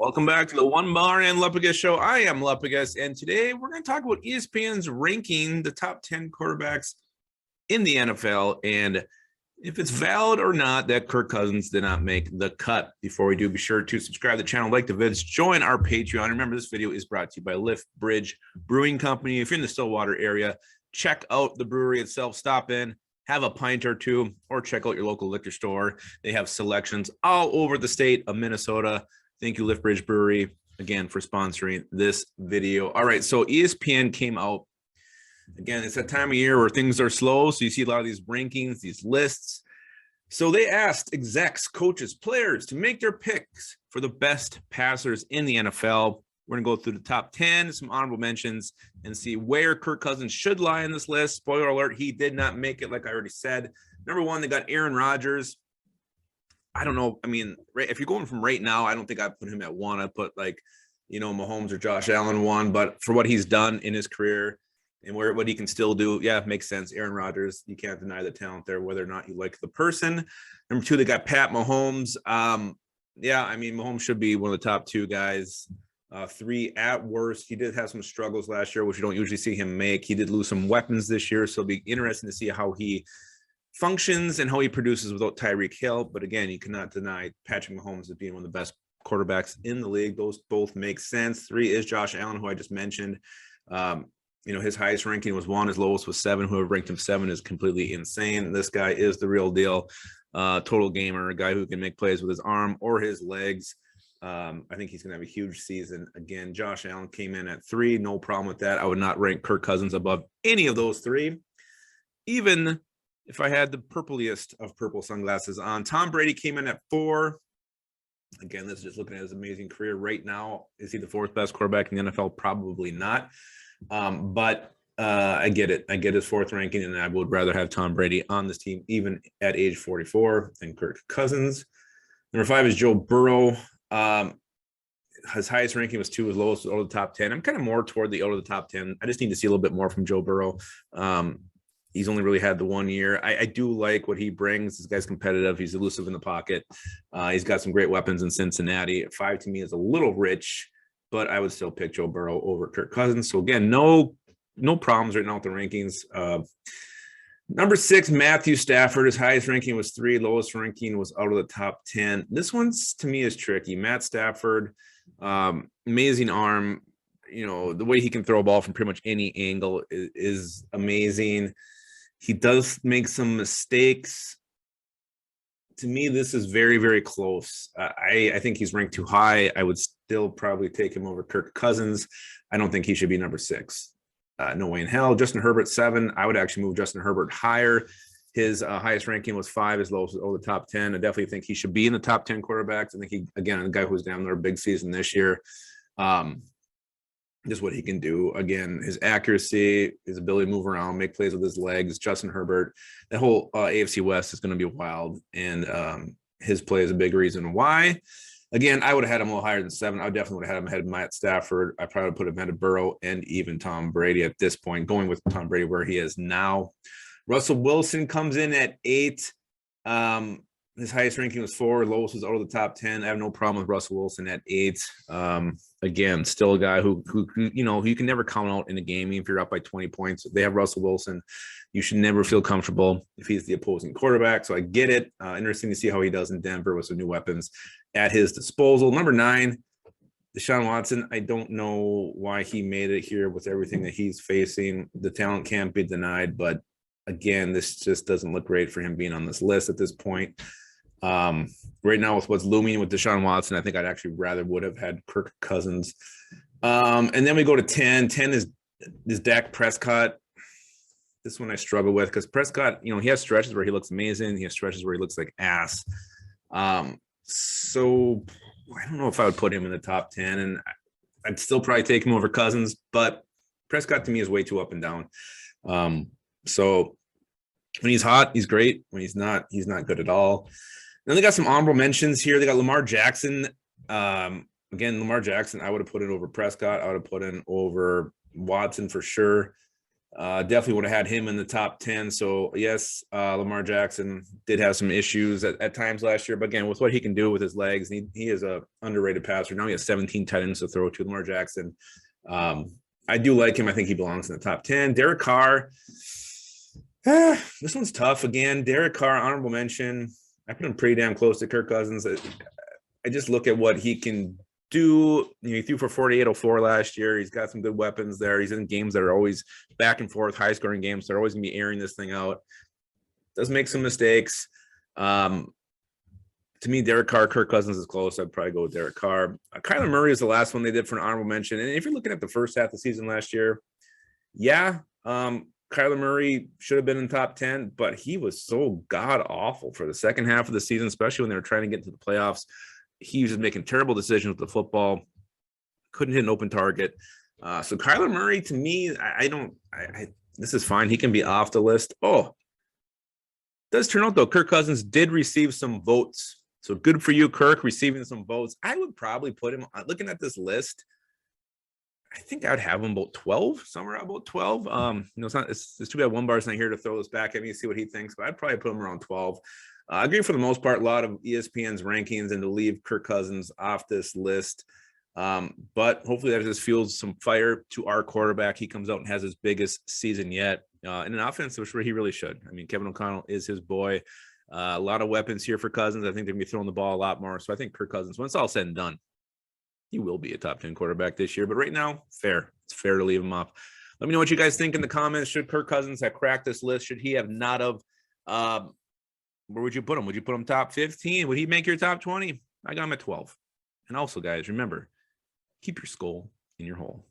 Welcome back to the Onebar and Lupagus show. I am Lupagus, and today we're going to talk about ESPN's ranking the top 10 quarterbacks in the NFL and if it's valid or not that Kirk Cousins did not make the cut. Before we do, be sure to subscribe to the channel, like the vids, join our Patreon. Remember, this video is brought to you by Lift Bridge Brewing Company. If you're in the Stillwater area, check out the brewery itself. Stop in, have a pint or two, or check out your local liquor store. They have selections all over the state of Minnesota. Thank you, Lift Bridge Brewery, again, for sponsoring this video. All right, so ESPN came out. Again, it's that time of year where things are slow, so you see a lot of these rankings, these lists. So they asked execs, coaches, players to make their picks for the best passers in the NFL. We're going to go through the top 10, some honorable mentions, and see where Kirk Cousins should lie in this list. Spoiler alert, he did not make it, like I already said. Number one, they got Aaron Rodgers. I don't know. I mean, if you're going from right now, I don't think I'd put him at one. I'd put Mahomes or Josh Allen one. But for what he's done in his career and what he can still do, yeah, it makes sense. Aaron Rodgers, you can't deny the talent there, whether or not you like the person. Number two, they got Pat Mahomes. Mahomes should be one of the top two guys. Three at worst. He did have some struggles last year, which you don't usually see him make. He did lose some weapons this year, so it'll be interesting to see how he functions and how he produces without Tyreek Hill. But again, you cannot deny Patrick Mahomes as being one of the best quarterbacks in the league. Those both make sense. Three is Josh Allen, who I just mentioned. His highest ranking was 1, his lowest was 7. Whoever ranked him 7 is completely insane. This guy is the real deal. Total gamer, a guy who can make plays with his arm or his legs. I think he's going to have a huge season. Again, Josh Allen came in at 3. No problem with that. I would not rank Kirk Cousins above any of those 3. Even if I had the purpliest of purple sunglasses on. Tom Brady came in at 4. Again, this is just looking at his amazing career right now. Is he the 4th best quarterback in the NFL? Probably not. But I get it. I get his 4th ranking, and I would rather have Tom Brady on this team, even at age 44, than Kirk Cousins. Number 5 is Joe Burrow. His highest ranking was 2, his lowest was out of the top 10. I'm kind of more toward the out of the top 10. I just need to see a little bit more from Joe Burrow. He's only really had the 1 year. I do like what he brings. This guy's competitive. He's elusive in the pocket. He's got some great weapons in Cincinnati. 5 to me is a little rich, but I would still pick Joe Burrow over Kirk Cousins. So again, no problems right now with the rankings. Number 6, Matthew Stafford. His highest ranking was 3. Lowest ranking was out of the top 10. This one's, to me, is tricky. Matt Stafford, amazing arm. The way he can throw a ball from pretty much any angle is amazing. He does make some mistakes. To me, this is very, very close. I think he's ranked too high. I would still probably take him over Kirk Cousins. I don't think he should be number 6. No way in hell. Justin Herbert, 7. I would actually move Justin Herbert higher. His highest ranking was 5. His lowest was over the top 10. I definitely think he should be in the top 10 quarterbacks. I think he, again, a guy who's down there, big season this year. Just what he can do. Again, his accuracy, his ability to move around, make plays with his legs. Justin Herbert, that whole AFC West is going to be wild, and his play is a big reason why. Again, I would have had him a little higher than 7. I definitely would have had him ahead of Matt Stafford. I probably would put him ahead of Burrow and even Tom Brady at this point, going with Tom Brady where he is now. Russell Wilson comes in at 8. His highest ranking was 4. Lowest was out of the top 10. I have no problem with Russell Wilson at 8. Again, still a guy who you can never count out in a game. Even if you're up by 20 points, if they have Russell Wilson, you should never feel comfortable if he's the opposing quarterback. So I get it. Interesting to see how he does in Denver with some new weapons at his disposal. Number 9, Desean Watson. I don't know why he made it here with everything that he's facing. The talent can't be denied, but again, this just doesn't look great for him being on this list at this point. Right now with what's looming with Desean Watson, I think I'd actually would have had Kirk Cousins. And then we go to 10. 10 is Dak Prescott. This one I struggle with because Prescott, he has stretches where he looks amazing. He has stretches where he looks like ass. So I don't know if I would put him in the top 10, and I'd still probably take him over Cousins, but Prescott to me is way too up and down. So when he's hot, he's great. When he's not good at all. Then they got some honorable mentions here. They got Lamar Jackson. Again, Lamar Jackson, I would have put it over Prescott. I would have put in over Watson for sure. Definitely would have had him in the top 10. So yes, Lamar Jackson did have some issues at times last year, but again, with what he can do with his legs, he is a underrated passer. Now he has 17 tight ends to throw to. Lamar Jackson. I do like him. I think he belongs in the top 10. Derek Carr. This one's tough again. Derek Carr, honorable mention. I put him pretty damn close to Kirk Cousins. I just look at what he can do. He threw for 4804 last year. He's got some good weapons there. He's in games that are always back and forth, high scoring games. They're always gonna be airing this thing out. Does make some mistakes. To me, Derek Carr, Kirk Cousins is close. I'd probably go with Derek Carr. Kyler Murray is the last one they did for an honorable mention. And if you're looking at the first half of the season last year, yeah, Kyler Murray should have been in the top 10, but he was so god awful for the second half of the season, especially when they were trying to get into the playoffs. He was just making terrible decisions with the football. Couldn't hit an open target. So Kyler Murray, to me, this is fine. He can be off the list. Oh, does turn out though, Kirk Cousins did receive some votes. So good for you, Kirk, receiving some votes. I would probably put him, looking at this list, I think I'd have him about 12, somewhere about 12. It's too bad Onebar's not here to throw this back at me and see what he thinks, but I'd probably put him around 12. I agree for the most part, a lot of ESPN's rankings and to leave Kirk Cousins off this list. But hopefully that just fuels some fire to our quarterback. He comes out and has his biggest season yet in an offense, which he really should. I mean, Kevin O'Connell is his boy. A lot of weapons here for Cousins. I think they're going to be throwing the ball a lot more. So I think Kirk Cousins, when it's all said and done, he will be a top 10 quarterback this year. But right now, fair. It's fair to leave him off. Let me know what you guys think in the comments. Should Kirk Cousins have cracked this list? Should he have not have? Where would you put him? Would you put him top 15? Would he make your top 20? I got him at 12. And also, guys, remember, keep your skull in your hole.